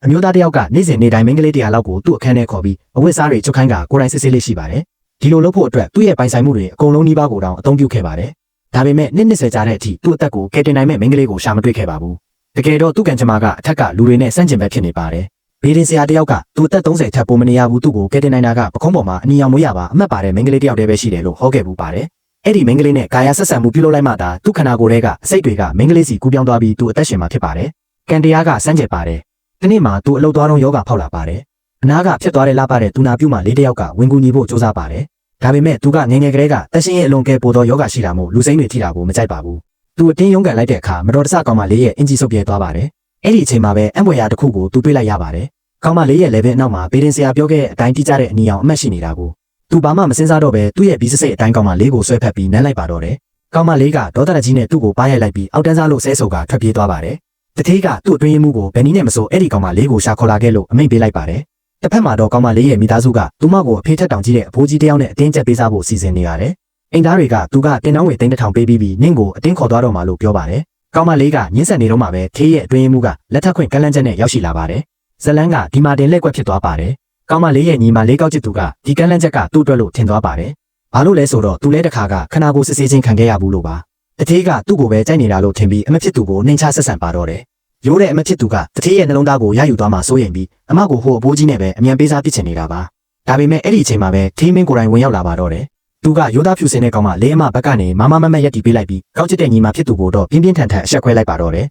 အမျိုးသားတယောက်ကနေ့စဉ်နေ့တိုင်းမိန်းကလေးတရားလောက်ကိုသူ့အခန်းထဲခေါ်ပြီးအဝတ်စားတွေချုပ်ခိုင်းကကိုယ်တိုင်စစ်စစ်လေးရှိပါတယ်ဒီလိုလုပ်ဖို့အတွက်သူ့ရဲ့ပိုင်ဆိုင်မှုတွေအကုန်လုံးနှီးပါးကိုတောင်အသုံးပြုခဲ့ပါတယ်ဒါပေမဲ့နှစ်20ကြာတဲ့အထိသူ့အသက်ကိုကယ်တင်နိုင်မဲ့မိန်းကလေးကိုရှာမတွေ့ခဲ့ပါဘူးတကယ်တော့သူ့ကံကြမ္မာကအထက်ကလူတွေနဲ့ဆန့်ကျင်ဘက်ဖြစ်နေပါတယ်ဘေးရင်ဆရာတယောက်ကသူ့အသက်30ထက်ပိုမနေရဘူးသူ့ကိုကယ်တင်နိုင်တာကပခုံးပေါ်မှာအနီရောင်မွေးရပါအမှတ်ပါတယ်မိန်းကလေးတယောက်တည်းပဲရှိတယ်လို့ဟောခဲ့ပူပါတယ်အဲ့ဒီမိန်းကလေးနဲ့ကာယဆက်ဆံမှုပြုလုပ်လိုက်မှသာသူ့ခန္ဓာကိုယ်ထဲကအစိတ်တွေကမိန်းကလေးစီကူးပြောင်းသွားပြီးသူ့အသက်ရှင်မှာဖြစ်ပါတယ်ကံတရားကစမ်းကြယ်ပါတယ်ဒီနေ့မှာသူအလုတ်သွားတော့ယောဂဖောက်လာပါတယ်အနာကဖြစ်သွားတဲ့လပတဲ့သူနာပြုမှလေးတယောက်ကဝင်ကူညီဖို့စ조사ပါတယ်ဒါပေမဲ့သူကငယ်ငယ်ကလေးကတရှင်ရဲ့အလွန်ကဲပိုသောယောဂရှိတာမို့လူစိမ့်တွေထိတာကိုမကြိုက်ပါဘူးသူအတင်းရုန်းကန်လိုက်တဲ့အခါမတော်တဆကောင်မလေးရဲ့အင်ဂျီဆုပ်ပြဲသွားပါတယ်အဲ့ဒီအချိန်မှာပဲအံ့ဖွယ်ရာတစ်ခုကိုသူတွေ့လိုက်ရပါတယ်ကောင်မလေးရဲ့levelအနောက်မှာဘေးရင်ဆရာပြောခဲ့တဲ့အတိုင်းတိကျတဲ့အနီအောင်အမှတ်ရှိနေတာကိုသူဘာမှမစင်စားတော့ပဲသူ့ရဲ့ဘီးစစိတ်အတိုင်းကောင်မလေးကိုဆွဲဖက်ပြီးနမ်းလိုက်ပါတော့တယ်ကောင်မလေးကဒေါသတကြီးနဲ့သူ့ကိုပါရိုက်လိုက်ပြီးအောက်တန်းစားလို့ဆဲဆုပ်ကထွက်ပြေးသွားပါတယ်တထေးကသူ့အတွင်းမှုကိုဘယ်နည်းနဲ့မဆိုအဲ့ဒီကောင်မလေးကိုရှာခေါ်လာခဲ့လို့အမိန့်ပေးလိုက်ပါတယ်တစ်ဖက်မှာတော့ကောင်မလေးရဲ့မိသားစုကသူမကိုအဖေထက်တောင်ကြီးတဲ့အဖိုးကြီးတယောက်နဲ့အတင်းကျပ်ပေးစားဖို့စီစဉ်နေရတယ်အိမ်သားတွေကသူကတင်တောင်းဝေသိန်း1000ပေးပြီးနင့်ကိုအတင်းခေါ်သွားတော့မှလို့ပြောပါတယ်ကောင်မလေးကညှင်းဆက်နေတော့မှပဲထေးရဲ့အတွင်းမှုကလက်ထပ်ခွင့်ကန့်လန့်ချက်နဲ့ရောက်ရှိလာပါတယ်ဇလန်းကဒီမှာတင်လက်ကွက်ဖြစ်သွားပါတယ်ကောင်မလေးရဲ့ညီမလေးကောက်ချစ်သူကဒီကန့်လန့်ချက်ကသူ့အတွက်လို့ထင်သွားပါတယ်ဘာလို့လဲဆိုတော့သူလဲတစ်ခါကခနာကိုစစ်ဆေးချင်းခံခဲ့ရဘူးလို့ပါတထေးကသူ့ကိုပဲကြိုက်နေတာလို့ထင်ပြီးအမဖြစ်သူကိုနှိမ်ချဆက်ဆံပါတော့တယ်ရိုးတဲ့အမဖြစ်သူကတထေးရဲ့နှလုံးသားကိုရယူသွားမှစိုးရိမ်ပြီးအမကိုဟိုအဘိုးကြီးနဲ့ပဲအမြန်ပေးစားပစ်ချင်နေတာပါဒါပေမဲ့အဲ့ဒီအချိန်မှာပဲထေးမင်းကိုယ်တိုင်ဝင်ရောက်လာပါတော့တယ်သူကရိုးသားဖြူစင်တဲ့ကောင်မလေးအမဘက်ကနေမမမမရက်တီပေးလိုက်ပြီးကောက်ချစ်တဲ့ညီမဖြစ်သူကိုတော့ပြင်းပြင်းထန်ထန်အဆက်ခွဲလိုက်ပါတော့တယ်